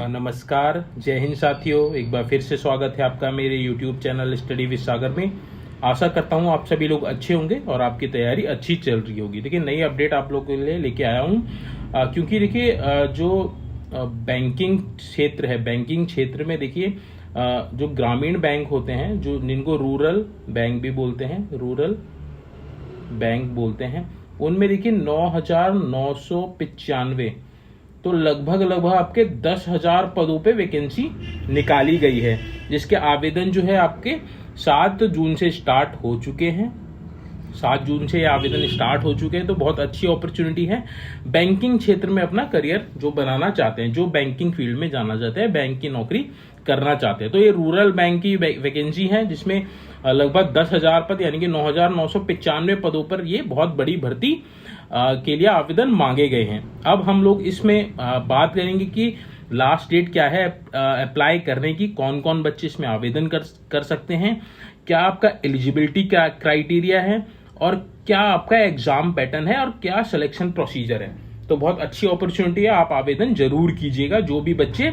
नमस्कार, जय हिंद साथियों। एक बार फिर से स्वागत है आपका मेरे YouTube चैनल स्टडी विद सागर में। आशा करता हूँ आप सभी लोग अच्छे होंगे और आपकी तैयारी अच्छी चल रही होगी। देखिए, नई अपडेट आप लोगों के लिए लेके आया हूँ क्योंकि देखिए जो बैंकिंग क्षेत्र है, बैंकिंग क्षेत्र में देखिए जो ग्रामीण बैंक होते हैं, जो जिनको रूरल बैंक भी बोलते हैं, रूरल बैंक बोलते हैं, उनमें देखिए 9,995 तो लगभग आपके 10,000 पदों पे वैकेंसी निकाली गई है, जिसके आवेदन जो है आपके 7 जून से स्टार्ट हो चुके हैं। 7 जून से ये आवेदन स्टार्ट हो चुके हैं, तो बहुत अच्छी अपॉर्चुनिटी है बैंकिंग क्षेत्र में अपना करियर जो बनाना चाहते हैं, जो बैंकिंग फील्ड में जाना चाहते हैं, बैंक की नौकरी करना चाहते हैं। तो ये रूरल बैंक की वैकेंसी है, जिसमें लगभग 10,000 पद यानी कि 9,995 पदों पर ये बहुत बड़ी भर्ती के लिए आवेदन मांगे गए हैं। अब हम लोग इसमें बात करेंगे कि लास्ट डेट क्या है अप्लाई करने की, कौन कौन बच्चे इसमें आवेदन कर सकते हैं, क्या आपका एलिजिबिलिटी क्राइटेरिया है और क्या आपका एग्जाम पैटर्न है और क्या सिलेक्शन प्रोसीजर है। तो बहुत अच्छी अपॉर्चुनिटी है, आप आवेदन जरूर कीजिएगा जो भी बच्चे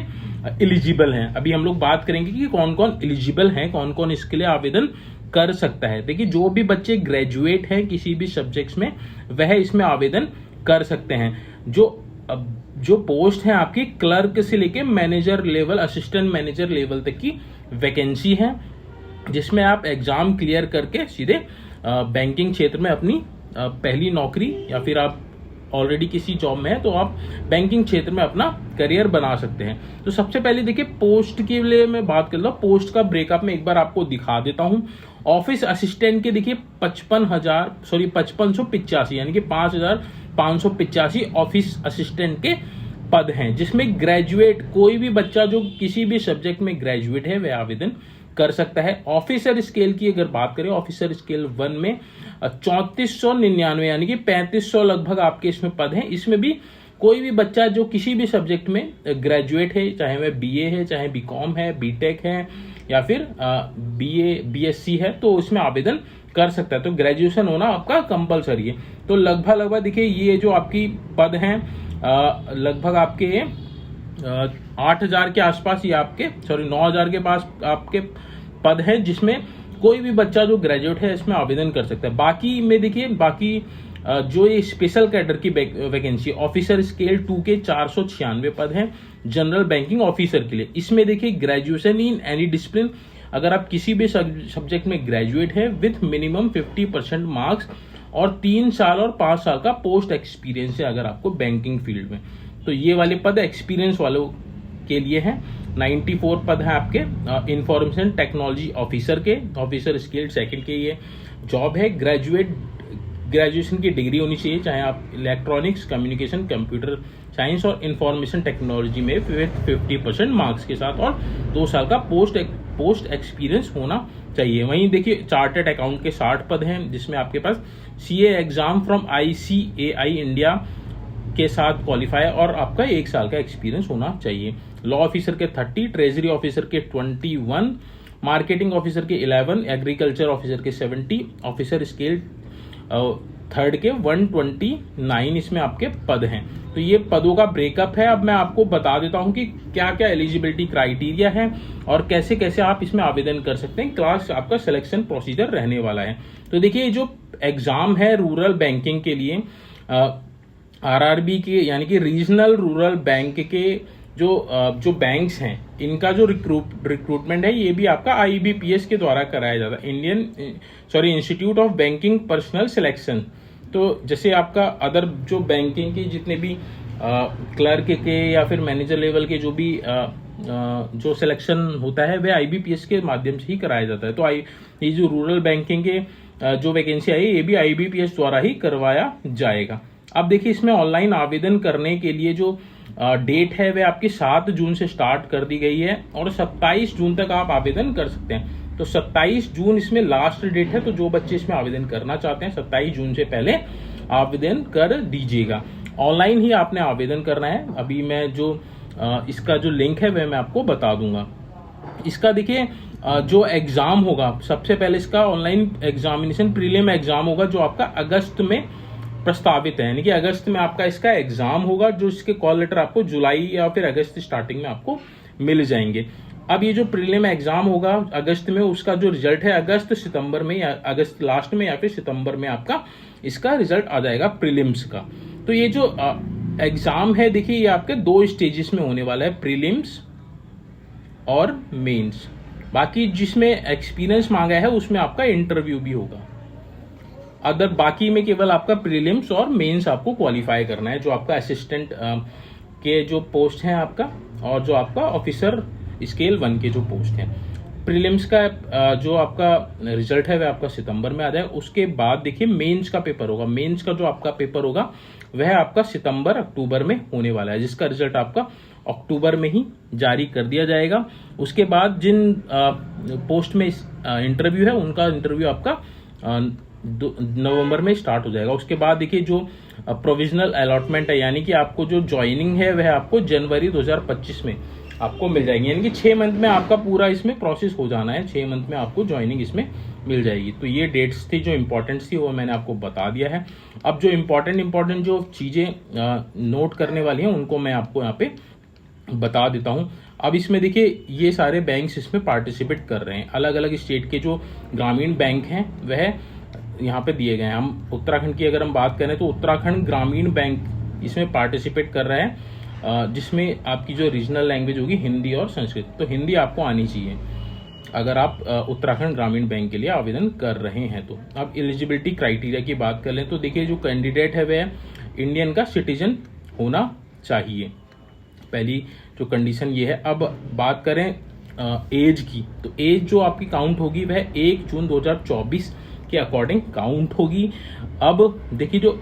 एलिजिबल हैं। अभी हम लोग बात करेंगे कि कौन कौन एलिजिबल हैं, कौन कौन इसके लिए आवेदन कर सकता है। देखिए, जो भी बच्चे ग्रेजुएट हैं किसी भी सब्जेक्ट्स में, वह इसमें आवेदन कर सकते हैं। जो पोस्ट है आपकी क्लर्क से लेके manager level, assistant manager level तक की वैकेंसी है, जिसमें आप एग्जाम क्लियर करके सीधे बैंकिंग क्षेत्र में अपनी पहली नौकरी, या फिर आप ऑलरेडी किसी जॉब में है तो आप बैंकिंग क्षेत्र में अपना करियर बना सकते हैं। तो सबसे पहले देखिए, पोस्ट के लिए मैं बात कर रहा हूँ। पोस्ट का ब्रेकअप मैं एक बार आपको दिखा देता हूँ। ऑफिस असिस्टेंट के देखिए 5585 यानी कि 5,585 ऑफिस असिस्टेंट के पद हैं, जिसमें ग्रेजुएट, कोई भी बच्चा जो किसी भी सब्जेक्ट में ग्रेजुएट है वह आवेदन कर सकता है। ऑफिसर स्केल की अगर बात करें, ऑफिसर स्केल 1 में 3499 यानी कि 3500 लगभग आपके इसमें पद हैं। इसमें भी कोई भी बच्चा जो किसी भी सब्जेक्ट में ग्रेजुएट है, चाहे वह बीए है, चाहे बीकॉम है, बीटेक है या फिर बीएससी है, तो इसमें आवेदन कर सकता है। तो ग्रेजुएशन होना आपका कंपलसरी है। तो लगभग देखिए, ये जो आपकी पद हैं लगभग आपके 8,000 के आसपास, ये आपके 9,000 के पास आपके पद हैं, जिसमें कोई भी बच्चा जो ग्रेजुएट है इसमें आवेदन कर सकता है। बाकी में देखिए, बाकी जो ये स्पेशल कैडर की वैकेंसी, ऑफिसर स्केल 2 के 496 पद हैं जनरल बैंकिंग ऑफिसर के लिए। इसमें देखिए, ग्रेजुएशन इन एनी डिसिप्लिन, अगर आप किसी भी सब्जेक्ट में ग्रेजुएट है विथ मिनिमम 50% मार्क्स और 3 साल और 5 साल का पोस्ट एक्सपीरियंस है अगर आपको बैंकिंग फील्ड में, तो ये वाले पद एक्सपीरियंस वालों के लिए हैं। 94 पद है आपके इंफॉर्मेशन टेक्नोलॉजी ऑफिसर के, ऑफिसर स्केल 2 के ये जॉब है। ग्रेजुएशन की डिग्री होनी चाहिए, चाहे आप इलेक्ट्रॉनिक्स, कम्युनिकेशन, कंप्यूटर साइंस और इंफॉर्मेशन टेक्नोलॉजी में 50% मार्क्स के साथ और 2 साल का पोस्ट एक्सपीरियंस होना चाहिए। वहीं देखिए, चार्टर्ड अकाउंट के 60 पद हैं, जिसमें आपके पास CA exam from ICAI India के साथ क्वालिफाई और आपका 1 साल का एक्सपीरियंस होना चाहिए। लॉ ऑफिसर के 30, ट्रेजरी ऑफिसर के 21, मार्केटिंग ऑफिसर के 11, एग्रीकल्चर ऑफिसर के 70, ऑफिसर स्केल 3rd के 129 इसमें आपके पद हैं। तो ये पदों का ब्रेकअप है। अब मैं आपको बता देता हूं कि क्या क्या एलिजिबिलिटी क्राइटेरिया है और कैसे कैसे आप इसमें आवेदन कर सकते हैं, क्लास आपका सिलेक्शन प्रोसीजर रहने वाला है। तो देखिए, जो एग्जाम है रूरल बैंकिंग के लिए, RRB के यानी कि रीजनल रूरल बैंक के जो बैंक्स हैं, इनका जो रिक्रूटमेंट है ये भी आपका IBPS के द्वारा कराया जाता है, institute of banking personal selection. तो जैसे आपका अदर जो बैंकिंग के जितने भी क्लर्क के या फिर मैनेजर लेवल के जो भी जो सिलेक्शन होता है वह IBPS के माध्यम से ही कराया जाता है। तो ये जो रूरल बैंकिंग के जो वैकेंसी आई, ये भी IBPS द्वारा ही करवाया जाएगा। अब देखिए, इसमें ऑनलाइन आवेदन करने के लिए जो डेट है वह आपकी 7 जून से स्टार्ट कर दी गई है और 27 जून तक आप आवेदन कर सकते हैं। तो 27 जून इसमें लास्ट डेट है, तो जो बच्चे इसमें आवेदन करना चाहते हैं 27 जून से पहले आवेदन कर दीजिएगा। ऑनलाइन ही आपने आवेदन करना है। अभी मैं जो इसका जो लिंक है वह मैं आपको बता दूंगा। इसका देखिए, जो एग्जाम होगा, सबसे पहले इसका ऑनलाइन एग्जामिनेशन प्रीलिम एग्जाम होगा, जो आपका अगस्त में प्रस्तावित है, यानी कि अगस्त में आपका इसका एग्जाम होगा, जो इसके कॉल लेटर आपको जुलाई या फिर अगस्त स्टार्टिंग में आपको मिल जाएंगे। अब ये जो प्रीलिम एग्जाम होगा अगस्त में, उसका जो रिजल्ट है अगस्त सितंबर में या अगस्त लास्ट में या फिर सितंबर में आपका इसका रिजल्ट आ जाएगा प्रीलिम्स का। तो ये जो एग्जाम है देखिए, ये आपके 2 स्टेजेस में होने वाला है, प्रीलिम्स और मेंस। बाकी जिसमें एक्सपीरियंस मांगा है उसमें आपका इंटरव्यू भी होगा। अदर बाकी में केवल आपका प्रीलिम्स और मेंस आपको क्वालिफाई करना है, जो आपका असिस्टेंट के जो पोस्ट हैं आपका, और जो आपका ऑफिसर स्केल 1 के जो पोस्ट हैं। प्रीलिम्स का जो आपका रिजल्ट है वह आपका सितंबर में आ जाएगा। उसके बाद देखिए मेंस का पेपर होगा। मेंस का जो आपका पेपर होगा वह आपका सितंबर अक्टूबर में होने वाला है, जिसका रिजल्ट आपका अक्टूबर में ही जारी कर दिया जाएगा। उसके बाद जिन पोस्ट में इंटरव्यू है उनका इंटरव्यू आपका नवंबर में स्टार्ट हो जाएगा। उसके बाद देखिए जो प्रोविजनल अलॉटमेंट है, यानी कि आपको जो ज्वाइनिंग है वह आपको जनवरी 2025 में आपको मिल जाएगी, यानी कि 6 मंथ में आपका पूरा इसमें प्रोसेस हो जाना है। 6 मंथ में आपको ज्वाइनिंग इसमें मिल जाएगी। तो ये डेट्स थी जो इंपॉर्टेंट थी, वो मैंने आपको बता दिया है। अब जो इंपॉर्टेंट जो चीजें नोट करने वाली हैं उनको मैं आपको यहाँ पे बता देता हूँ। अब इसमें देखिए ये सारे बैंक्स इसमें पार्टिसिपेट कर रहे हैं। अलग अलग स्टेट के जो ग्रामीण बैंक हैं वह यहाँ पे दिए गए हैं। हम उत्तराखंड की अगर हम बात करें तो उत्तराखंड ग्रामीण बैंक इसमें पार्टिसिपेट कर रहा है, जिसमें आपकी जो रीजनल लैंग्वेज होगी हिंदी और संस्कृत। तो हिंदी आपको आनी चाहिए अगर आप उत्तराखंड ग्रामीण बैंक के लिए आवेदन कर रहे हैं तो। अब एलिजिबिलिटी क्राइटेरिया की बात कर लें तो देखिए जो कैंडिडेट है वह इंडियन का सिटीजन होना चाहिए, पहली जो कंडीशन ये है। अब बात करें एज की, तो एज जो आपकी काउंट होगी वह 1 जून 2024 के अकॉर्डिंग काउंट होगी। अब देखिए जो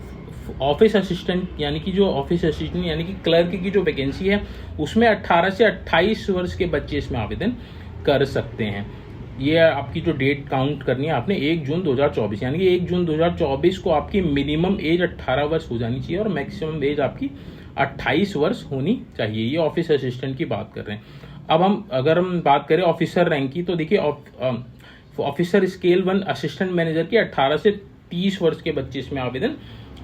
ऑफिस असिस्टेंट यानी कि क्लर्क की जो वैकेंसी है उसमें 18 से 28 वर्ष के बच्चे इसमें आवेदन कर सकते हैं। ये आपकी जो डेट काउंट करनी है आपने 1 जून 2024, यानी कि 1 जून 2024 को आपकी मिनिमम एज 18 वर्ष हो जानी चाहिए और मैक्सिमम एज आपकी 28 वर्ष होनी चाहिए। ये ऑफिस असिस्टेंट की बात कर रहे हैं। अब अगर हम बात करें ऑफिसर रैंक की, तो देखिए ऑफिसर स्केल 1 असिस्टेंट मैनेजर के 18 से 30 वर्ष के बच्चे इसमें आवेदन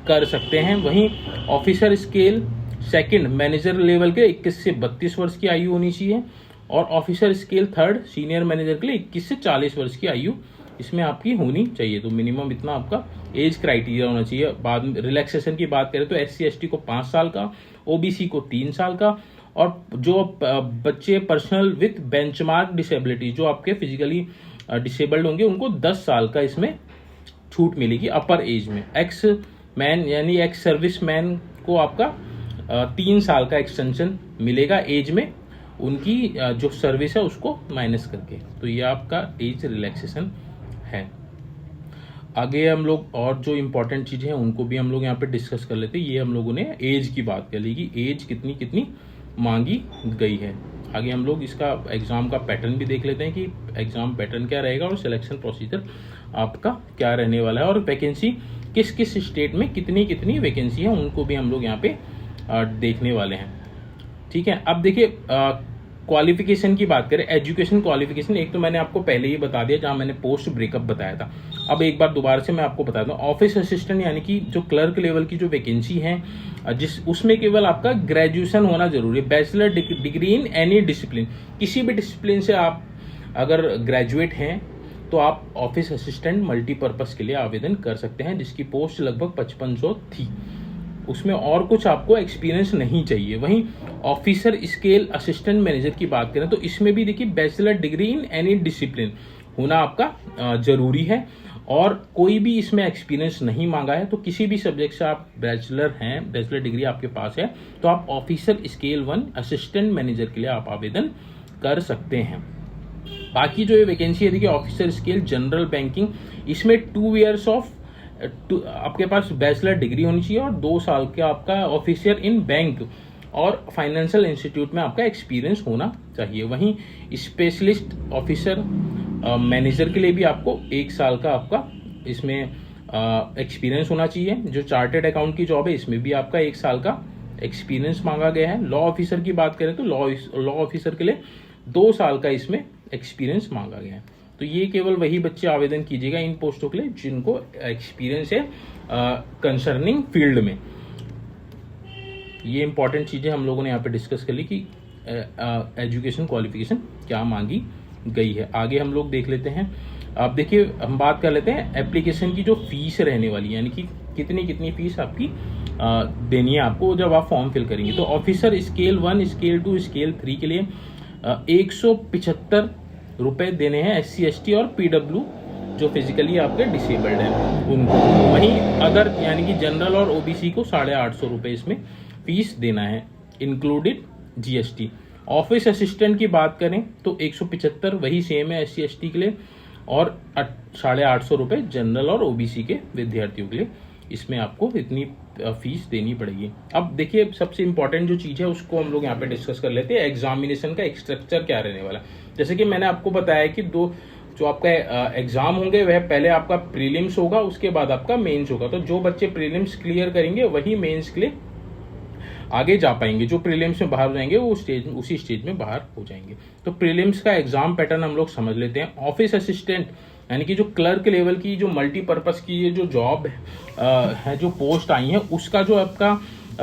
कर सकते हैं। वहीं ऑफिसर स्केल 2 मैनेजर लेवल के 21 से 32 वर्ष की आयु होनी चाहिए, और ऑफिसर स्केल 3 सीनियर मैनेजर के लिए 21 से 40 वर्ष की आयु इसमें आपकी होनी चाहिए। तो मिनिमम इतना आपका एज क्राइटेरिया होना चाहिए। बाद में रिलैक्सेशन की बात करें तो SC/ST को 5 साल का, OBC को 3 साल का, और जो बच्चे पर्सनल विथ बेंचमार्क डिसेबिलिटी जो आपके फिजिकली डिसेबल्ड होंगे उनको 10 साल का इसमें छूट मिलेगी अपर एज में। एक्स मैन यानी एक्स सर्विस मैन को आपका 3 साल का एक्सटेंशन मिलेगा एज में, उनकी जो सर्विस है उसको माइनस करके। तो ये आपका एज रिलैक्सेशन है। आगे हम लोग और जो इम्पोर्टेंट चीजें हैं उनको भी हम लोग यहाँ पे डिस्कस कर लेते हैं। ये हम लोगों ने एज की बात कर ली कि एज कितनी कितनी मांगी गई है। आगे हम लोग इसका एग्जाम का पैटर्न भी देख लेते हैं कि एग्जाम पैटर्न क्या रहेगा और सिलेक्शन प्रोसीजर आपका क्या रहने वाला है, और वैकेंसी किस किस स्टेट में कितनी कितनी वैकेंसी है उनको भी हम लोग यहाँ पे देखने वाले हैं। ठीक है, अब देखिए क्वालिफिकेशन की बात करें, एजुकेशन क्वालिफिकेशन एक तो मैंने आपको पहले ही बता दिया जहां मैंने पोस्ट ब्रेकअप बताया था। अब एक बार दोबारा से मैं आपको बता दूं, ऑफिस असिस्टेंट यानी कि जो क्लर्क लेवल की जो वैकेंसी है उसमें केवल आपका ग्रेजुएशन होना जरूरी है, bachelor degree in any discipline. किसी भी डिसिप्लिन से आप अगर ग्रेजुएट हैं तो आप ऑफिस असिस्टेंट मल्टीपर्पज के लिए आवेदन कर सकते हैं, जिसकी पोस्ट लगभग 5500 थी। उसमें और कुछ आपको एक्सपीरियंस नहीं चाहिए। वहीं ऑफिसर स्केल असिस्टेंट मैनेजर की बात करें तो इसमें भी देखिए bachelor degree in any discipline होना आपका जरूरी है, और कोई भी इसमें एक्सपीरियंस नहीं मांगा है। तो किसी भी सब्जेक्ट से आप बैचलर हैं, बैचलर डिग्री आपके पास है, तो आप ऑफिसर स्केल 1 असिस्टेंट मैनेजर के लिए आप आवेदन कर सकते हैं। बाकी जो ये वैकेंसी है देखिए ऑफिसर स्केल जनरल बैंकिंग, इसमें 2 ईयर्स ऑफ आपके पास बैचलर डिग्री होनी चाहिए और 2 साल का आपका ऑफिसर इन बैंक और फाइनेंशियल इंस्टीट्यूट में आपका एक्सपीरियंस होना चाहिए। वहीं स्पेशलिस्ट ऑफिसर मैनेजर के लिए भी आपको 1 साल का आपका इसमें एक्सपीरियंस होना चाहिए। जो चार्टेड अकाउंट की जॉब है इसमें भी आपका 1 साल का एक्सपीरियंस मांगा गया है। लॉ ऑफिसर की बात करें तो लॉ ऑफिसर के लिए 2 साल का इसमें एक्सपीरियंस मांगा गया है। तो ये केवल वही बच्चे आवेदन कीजिएगा इन पोस्टों के लिए जिनको एक्सपीरियंस है कंसर्निंग फील्ड में। ये इंपॉर्टेंट चीजें हम लोगों ने यहाँ पे डिस्कस कर ली कि एजुकेशन क्वालिफिकेशन क्या मांगी गई है। आगे हम लोग देख लेते हैं। अब देखिए हम बात कर लेते हैं एप्लीकेशन की जो फीस रहने वाली है, यानी कि कितनी फीस आपकी देनी है आपको जब आप फॉर्म फिल करेंगे। तो ऑफिसर स्केल 1, स्केल 2, स्केल 3 के लिए 175 रुपए देने हैं SC ST और PW जो फिजिकली आपके डिसेबल्ड हैं उनको। वहीं अदर यानी कि जनरल और OBC को 850 रुपए इसमें फीस देना है इंक्लूडेड GST। ऑफिस असिस्टेंट की बात करें तो 175 वही सेम है SC ST के लिए और 850 रुपए जनरल और OBC के विद्यार्थियों के लिए इसमें आपको इतनी फीस देनी पड़ेगी। अब देखिए सबसे इंपॉर्टेंट जो चीज़ है उसको हम लोग यहाँ पे डिस्कस कर लेते हैं। एग्जामिनेशन का एक स्ट्रक्चर क्या रहने वाला है। जैसे कि मैंने आपको बताया कि दो जो आपका एग्जाम होंगे वह पहले आपका प्रीलिम्स होगा, उसके बाद आपका मेंस होगा। तो जो बच्चे प्रीलिम्स क्लियर करेंगे वही मेंस के लिए आगे जा पाएंगे, जो प्रीलिम्स में बाहर हो जाएंगे वो उसी स्टेज में बाहर हो जाएंगे। तो प्रीलिम्स का एग्जाम पैटर्न हम लोग समझ लेते हैं। ऑफिस असिस्टेंट यानी कि जो क्लर्क लेवल की जो मल्टीपर्पज की ये जो जॉब है जो पोस्ट आई है उसका जो आपका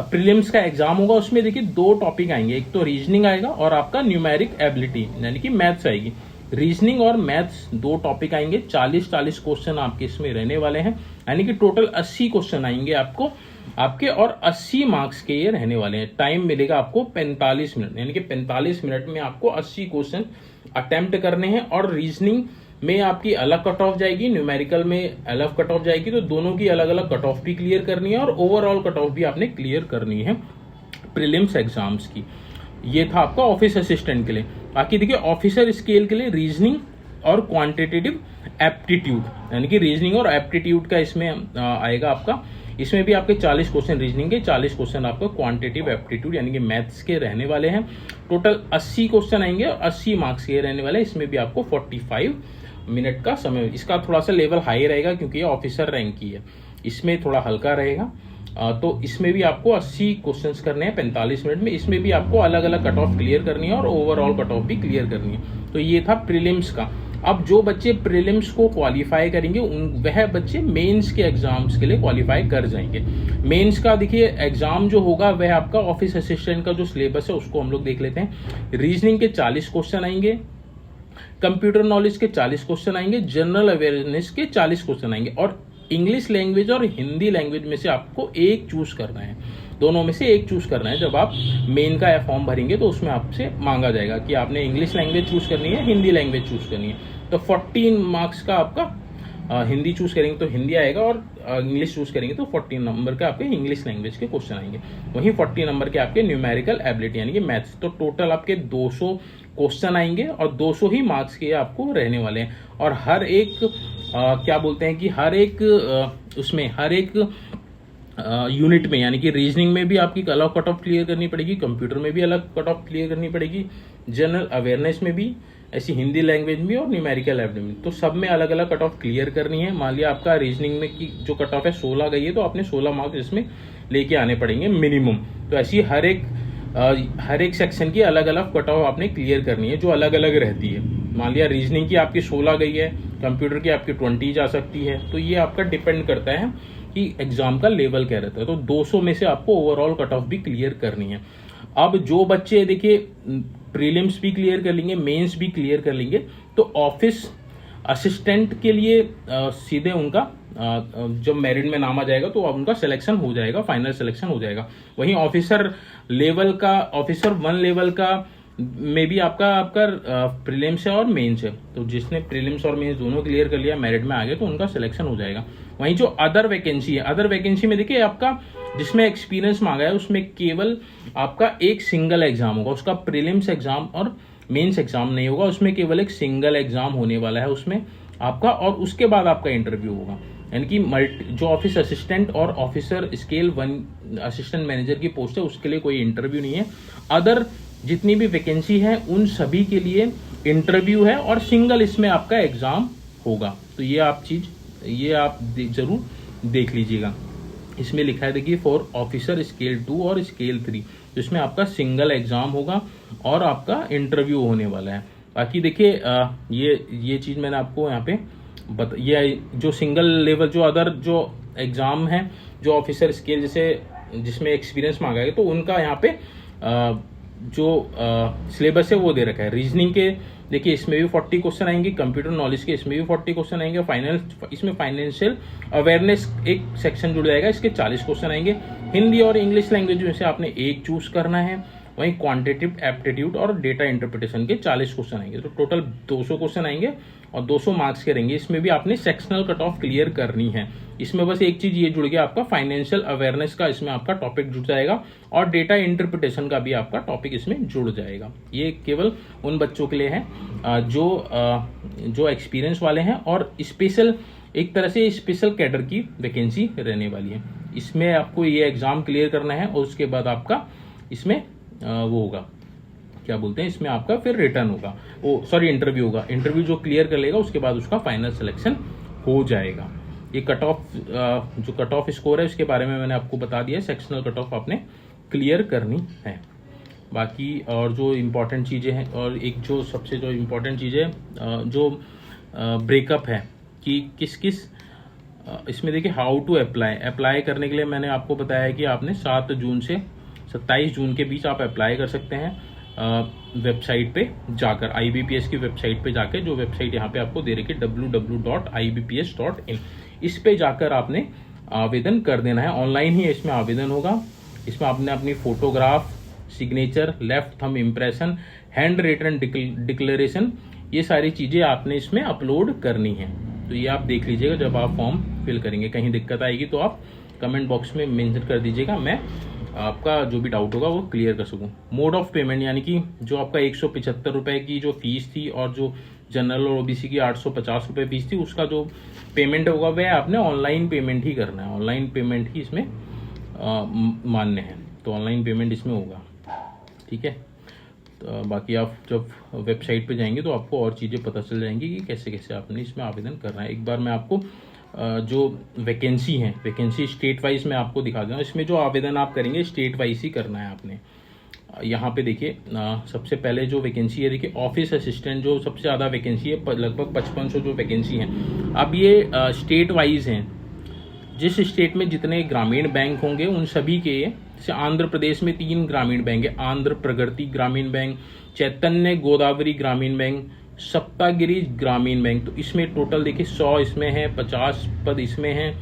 प्रीलिम्स का एग्जाम होगा उसमें देखिए 2 टॉपिक आएंगे, एक तो रीजनिंग आएगा और आपका न्यूमेरिक एबिलिटी यानी कि मैथ्स आएगी। रीजनिंग और मैथ्स 2 टॉपिक आएंगे, 40 क्वेश्चन आपके इसमें रहने वाले हैं, यानी कि टोटल 80 क्वेश्चन आएंगे आपको आपके और 80 मार्क्स के ये रहने वाले हैं। टाइम मिलेगा आपको 45 मिनट, यानी कि 45 मिनट में आपको 80 क्वेश्चन अटेम्प्ट करने हैं। और रीजनिंग में आपकी अलग कट ऑफ जाएगी, न्यूमेरिकल में अलग कट ऑफ जाएगी, तो दोनों की अलग अलग कट ऑफ भी क्लियर करनी है और ओवरऑल कट ऑफ भी आपने क्लियर करनी है प्रीलिम्स एग्जाम्स की। ये था आपका ऑफिस असिस्टेंट के लिए। बाकी देखिए ऑफिसर स्केल के लिए रीजनिंग और क्वांटिटेटिव एप्टीट्यूड यानी कि रीजनिंग और एप्टीट्यूड का इसमें आएगा आपका। इसमें भी आपके 40 क्वेश्चन रीजनिंग के, 40 क्वेश्चन आपका क्वांटिटेटिव एप्टीट्यूड यानी कि मैथ्स के रहने वाले हैं। टोटल 80 क्वेश्चन आएंगे और 80 मार्क्स के रहने वाले हैं। इसमें भी आपको 45 मिनट का समय, इसका थोड़ा सा लेवल हाई रहेगा क्योंकि ये ऑफिसर रैंक की है, इसमें थोड़ा हल्का रहेगा। तो इसमें भी आपको 80 क्वेश्चंस करने हैं 45 मिनट में। इसमें भी आपको अलग अलग कट ऑफ क्लियर करनी है और ओवरऑल कट ऑफ भी क्लियर करनी है। तो ये था प्रीलिम्स का। अब जो बच्चे प्रीलिम्स को क्वालिफाई करेंगे वह बच्चे मेंस के एग्जाम्स के लिए क्वालिफाई कर जाएंगे। मेंस का देखिए एग्जाम जो होगा वह आपका ऑफिस असिस्टेंट का जो सिलेबस है उसको हम लोग देख लेते हैं। रीजनिंग के 40 क्वेश्चन आएंगे, कंप्यूटर नॉलेज के 40 क्वेश्चन आएंगे, जनरल अवेयरनेस के 40 क्वेश्चन आएंगे और इंग्लिश लैंग्वेज और हिंदी लैंग्वेज में से आपको एक चूज करना है, दोनों में से एक चूज करना है। जब आप मेन का फॉर्म भरेंगे तो उसमें आपसे मांगा जाएगा कि आपने इंग्लिश लैंग्वेज चूज करनी है, हिंदी लैंग्वेज चूज करनी है। तो 14 मार्क्स का आपका हिंदी चूज करेंगे तो हिंदी आएगा और इंग्लिश चूज करेंगे तो 14 नंबर के आपके इंग्लिश लैंग्वेज के क्वेश्चन आएंगे। वहीं 40 नंबर के आपके न्यूमेरिकल एबिलिटी यानी कि मैथ्स। तो टोटल आपके 200 क्वेश्चन आएंगे और 200 ही मार्क्स के आपको रहने वाले हैं। और हर एक क्या बोलते हैं कि हर एक उसमें हर एक यूनिट में यानी कि रीजनिंग में भी आपकी अलग कट ऑफ क्लियर करनी पड़ेगी, कंप्यूटर में भी अलग कट ऑफ क्लियर करनी पड़ेगी, जनरल अवेयरनेस में भी ऐसी, हिंदी लैंग्वेज में और न्यूमेरिकल एबिलिटी में। तो सब में अलग अलग कट ऑफ क्लियर करनी है। मान लिया आपका रीजनिंग में की जो कट ऑफ है 16 गई है तो आपने 16 मार्क्स इसमें लेके आने पड़ेंगे मिनिमम। तो ऐसी हर एक सेक्शन की अलग अलग कट ऑफ आपने क्लियर करनी है जो अलग अलग रहती है। मान लिया रीजनिंग की आपकी 16 गई है, कंप्यूटर की आपकी 20 जा सकती है। तो ये आपका डिपेंड करता है कि एग्जाम का लेवल क्या रहता है। तो 200 में से आपको ओवरऑल कट ऑफ भी क्लियर करनी है। अब जो बच्चे देखिए प्रीलिम्स भी क्लियर कर लेंगे, मेंस भी क्लियर कर लेंगे, तो ऑफिस असिस्टेंट के लिए सीधे उनका जब मेरिट में नाम आ जाएगा तो उनका सिलेक्शन हो जाएगा, फाइनल सिलेक्शन हो जाएगा। वहीं ऑफिसर लेवल का, ऑफिसर 1 लेवल का में भी आपका प्रीलिम्स है और मेंस है। तो जिसने प्रीलिम्स और मेंस दोनों क्लियर कर लिया, मेरिट में आ गए तो उनका सिलेक्शन हो जाएगा। वहीं जो अदर वैकेंसी है, अदर वैकेंसी में देखिए आपका जिसमें एक्सपीरियंस मांगा है उसमें केवल आपका एक सिंगल एग्जाम होगा, उसका प्रीलिम्स एग्जाम और मेंस एग्जाम नहीं होगा, उसमें केवल एक सिंगल एग्जाम होने वाला है उसमें आपका, और उसके बाद आपका इंटरव्यू होगा। यानी कि जो ऑफिस असिस्टेंट और ऑफिसर स्केल 1 असिस्टेंट मैनेजर की पोस्ट है उसके लिए कोई इंटरव्यू नहीं है। अदर जितनी भी वैकेंसी है उन सभी के लिए इंटरव्यू है और सिंगल इसमें आपका एग्जाम होगा। तो ये आप जरूर देख लीजिएगा। इसमें लिखा है देखिए फॉर ऑफिसर स्केल 2 और स्केल 3, जिसमें आपका सिंगल एग्जाम होगा और आपका इंटरव्यू होने वाला है। बाकी देखिए ये चीज़ मैंने आपको यहाँ पे ये जो सिंगल लेवल जो अदर जो एग्ज़ाम है जो ऑफिसर स्केल जैसे जिसमें एक्सपीरियंस मांगा है तो उनका यहाँ पे जो सिलेबस है वो दे रखा है। रीजनिंग के देखिए इसमें भी 40 क्वेश्चन आएंगे, कंप्यूटर नॉलेज के इसमें भी 40 क्वेश्चन आएंगे, इसमें फाइनेंशियल अवेयरनेस एक सेक्शन जुड़ जाएगा, इसके 40 क्वेश्चन आएंगे। हिंदी और इंग्लिश लैंग्वेज में से आपने एक चूज करना है। वहीं क्वांटिटेटिव एप्टीट्यूड और डेटा इंटरप्रिटेशन के 40 क्वेश्चन आएंगे, तो टोटल 200 क्वेश्चन आएंगे और 200 मार्क्स के रहेंगे। इसमें भी आपने सेक्शनल कट ऑफ क्लियर करनी है। इसमें बस एक चीज ये जुड़ गया आपका फाइनेंशियल अवेयरनेस का, इसमें आपका टॉपिक जुड़ जाएगा और डेटा इंटरप्रिटेशन का भी आपका टॉपिक इसमें जुड़ जाएगा। ये केवल उन बच्चों के लिए है जो एक्सपीरियंस वाले हैं और स्पेशल एक तरह से स्पेशल कैडर की वैकेंसी रहने वाली है। इसमें आपको ये एग्जाम क्लियर करना है और उसके बाद आपका इसमें वो होगा, क्या बोलते हैं, इसमें आपका फिर रिटर्न होगा, इंटरव्यू होगा। इंटरव्यू जो क्लियर कर लेगा उसके बाद उसका फाइनल सिलेक्शन हो जाएगा। ये कट ऑफ स्कोर है उसके बारे में मैंने आपको बता दिया। सेक्शनल कट ऑफ आपने क्लियर करनी है। बाकी और जो इम्पोर्टेंट चीज़ें हैं और एक जो सबसे जो इम्पोर्टेंट चीज़ है जो ब्रेकअप है कि किस इसमें देखिए हाउ टू अप्लाई करने के लिए मैंने आपको बताया कि आपने 7 जून से 27 जून के बीच आप अप्लाई कर सकते हैं वेबसाइट पे जाकर, IBPS की वेबसाइट पे जाकर, जो वेबसाइट यहाँ पे आपको दे रखी है www.ibps.in। इस पे जाकर आपने आवेदन कर देना है। ऑनलाइन ही इसमें आवेदन होगा। इसमें आपने अपनी photograph, signature, left thumb impression, handwritten declaration, ये सारी चीज़ें आपने इसमें अपलोड करनी है। तो ये आप देख लीजिएगा जब आप फॉर्म फिल करेंगे। कहीं दिक्कत आएगी तो आप कमेंट बॉक्स में मेंशन कर दीजिएगा, मैं आपका जो भी डाउट होगा वो क्लियर कर सकूँ। मोड ऑफ पेमेंट यानी कि जो आपका 175 रुपये की जो फीस थी और जो जनरल और OBC की 850 रुपये फीस थी, उसका जो पेमेंट होगा वह आपने ऑनलाइन पेमेंट ही करना है। ऑनलाइन पेमेंट ही इसमें मान्य है, तो ऑनलाइन पेमेंट इसमें होगा, ठीक है। तो बाकी आप जब वेबसाइट पे जाएंगे तो आपको और चीज़ें पता चल जाएंगी कि कैसे कैसे आपने इसमें आवेदन करना है। एक बार मैं आपको जो वैकेंसी स्टेट वाइज मैं आपको दिखा दूँ। इसमें जो आवेदन आप करेंगे स्टेट वाइज ही करना है आपने। यहाँ पे देखिए सबसे पहले जो वैकेंसी है, देखिए ऑफिस असिस्टेंट जो सबसे ज़्यादा वैकेंसी है, लगभग 5500 जो वैकेंसी है। अब ये स्टेट वाइज हैं। जिस स्टेट में जितने ग्रामीण बैंक होंगे उन सभी के, जैसे आंध्र प्रदेश में 3 ग्रामीण बैंक है, आंध्र प्रगति ग्रामीण बैंक, चैतन्य गोदावरी ग्रामीण बैंक, सप्तागिरी ग्रामीण बैंक। तो इसमें टोटल देखिए 100 इसमें है, 50 पद इसमें है,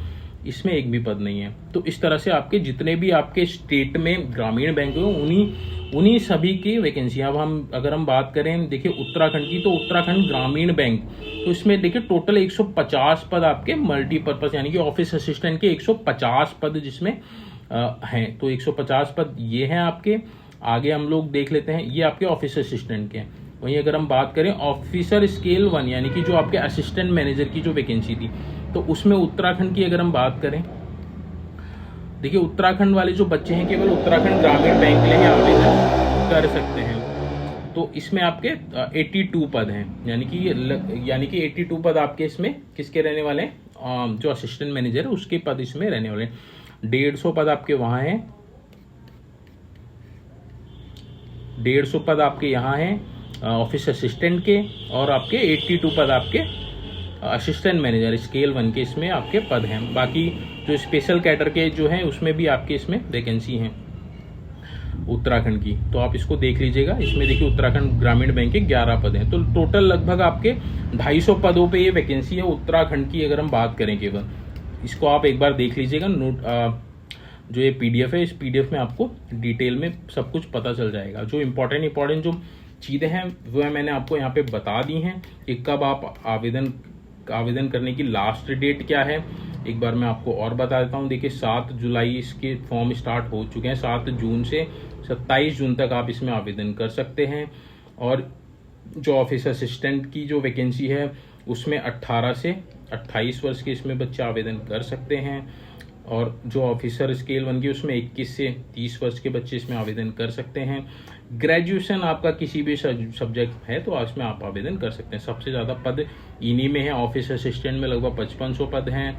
इसमें एक भी पद नहीं है। तो इस तरह से आपके जितने भी आपके स्टेट में ग्रामीण बैंक हो उन्हीं सभी की वैकेंसी। अब अगर हम बात करें देखिए उत्तराखंड की, तो उत्तराखंड ग्रामीण बैंक, तो इसमें देखिए टोटल 150 पद आपके मल्टीपर्पज यानी कि ऑफिस असिस्टेंट के 150 पद जिसमें हैं। तो 150 पद ये हैं आपके। आगे हम लोग देख लेते हैं, ये आपके ऑफिस असिस्टेंट के हैं। वहीं अगर हम बात करें ऑफिसर स्केल 1 यानी कि जो आपके असिस्टेंट मैनेजर की जो वैकेंसी थी, तो उसमें उत्तराखंड की अगर हम बात करें, देखिए उत्तराखंड वाले जो बच्चे हैं केवल उत्तराखंड ग्रामीण बैंक के लिए ही आवेदन कर सकते हैं। तो इसमें आपके 82 पद हैं, यानी कि 82 पद आपके इसमें किसके रहने वाले हैं, जो असिस्टेंट मैनेजर है उसके पद इसमें रहने वाले हैं। 150 पद आपके वहाँ हैं, 150 पद आपके यहाँ हैं ऑफिस असिस्टेंट के, और आपके 82 पद आपके असिस्टेंट मैनेजर स्केल 1 के इसमें आपके पद हैं। बाकी जो स्पेशल कैडर के जो हैं उसमें भी आपके इसमें वैकेंसी हैं उत्तराखंड की, तो आप इसको देख लीजिएगा। इसमें देखिए उत्तराखंड ग्रामीण बैंक के 11 पद हैं, तो टोटल लगभग आपके 250 पदों पे ये वैकेंसी है उत्तराखंड की अगर हम बात करें केवल। इसको आप एक बार देख लीजिएगा। जो ये PDF है, इस PDF में आपको डिटेल में सब कुछ पता चल जाएगा। जो इम्पोर्टेंट जो चीज़ें हैं वो मैंने आपको यहाँ पे बता दी हैं कि कब आप आवेदन करने की लास्ट डेट क्या है। एक बार मैं आपको और बता देता हूँ। देखिए 7 जुलाई इसके फॉर्म स्टार्ट हो चुके हैं। 7 जून से 27 जून तक आप इसमें आवेदन कर सकते हैं। और जो ऑफिस असिस्टेंट की जो वैकेंसी है उसमें 18 से 28 वर्ष के इसमें बच्चे आवेदन कर सकते हैं। और जो ऑफिसर स्केल 1 की उसमें 21 से 30 वर्ष के बच्चे इसमें आवेदन कर सकते हैं। ग्रेजुएशन आपका किसी भी सब्जेक्ट है तो इसमें आप आवेदन कर सकते हैं। सबसे ज़्यादा पद इन्हीं में है। ऑफिस असिस्टेंट में लगभग 5500 पद हैं।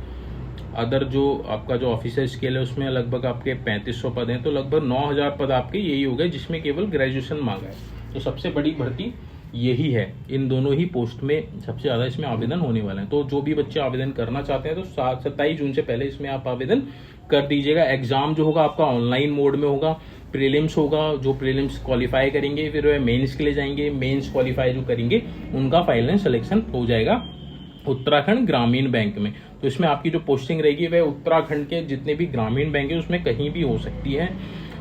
अदर जो आपका जो ऑफिसर स्केल है उसमें लगभग आपके 3500 पद हैं। तो लगभग 9000 पद आपके यही हो गए जिसमें केवल ग्रेजुएशन मांगा है। तो सबसे बड़ी भर्ती यही है, इन दोनों ही पोस्ट में सबसे ज़्यादा इसमें आवेदन होने वाले हैं। तो जो भी बच्चे आवेदन करना चाहते हैं तो 27 जून से पहले इसमें आप आवेदन कर दीजिएगा। एग्जाम जो होगा आपका ऑनलाइन मोड में होगा, प्रीलिम्स होगा, जो प्रीलिम्स क्वालिफाई करेंगे फिर वह मेंस के लिए जाएंगे, मेंस क्वालिफाई जो करेंगे उनका फाइनल सिलेक्शन हो जाएगा उत्तराखंड ग्रामीण बैंक में। तो इसमें आपकी जो पोस्टिंग रहेगी वह उत्तराखंड के जितने भी ग्रामीण बैंक है उसमें कहीं भी हो सकती है।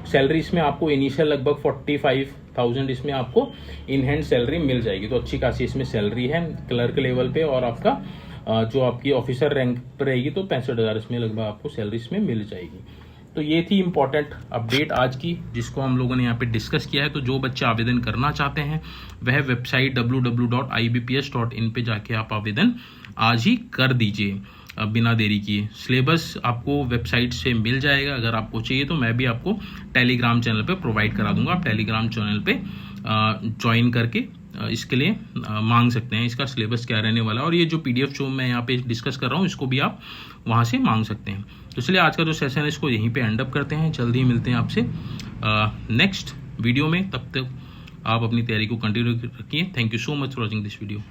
सैलरी इसमें आपको इनिशियल लगभग 45,000 इसमें आपको इन हैंड सैलरी मिल जाएगी। तो अच्छी खासी इसमें सैलरी है क्लर्क लेवल पे, और आपका जो आपकी ऑफिसर रैंक पर रहेगी तो 65,000 इसमें लगभग आपको सैलरी इसमें मिल जाएगी। तो ये थी इंपॉर्टेंट अपडेट आज की जिसको हम लोगों ने यहाँ पे डिस्कस किया है। तो जो बच्चे आवेदन करना चाहते हैं वह वेबसाइट www.ibps.in पे जाके आप आवेदन आज ही कर दीजिए बिना देरी किए। सिलेबस आपको वेबसाइट से मिल जाएगा, अगर आपको चाहिए तो मैं भी आपको टेलीग्राम चैनल पे प्रोवाइड करा दूंगा। आप टेलीग्राम चैनल पे ज्वाइन करके इसके लिए मांग सकते हैं इसका सिलेबस क्या रहने वाला है, और ये जो PDF जो मैं यहाँ पे डिस्कस कर रहा हूँ इसको भी आप वहाँ से मांग सकते हैं। तो इसलिए आज का जो सेशन है इसको यहीं पे एंड अप करते हैं। जल्दी ही मिलते हैं आपसे नेक्स्ट वीडियो में, तब तक आप अपनी तैयारी को कंटिन्यू रखिए। Thank you so much for watching this video.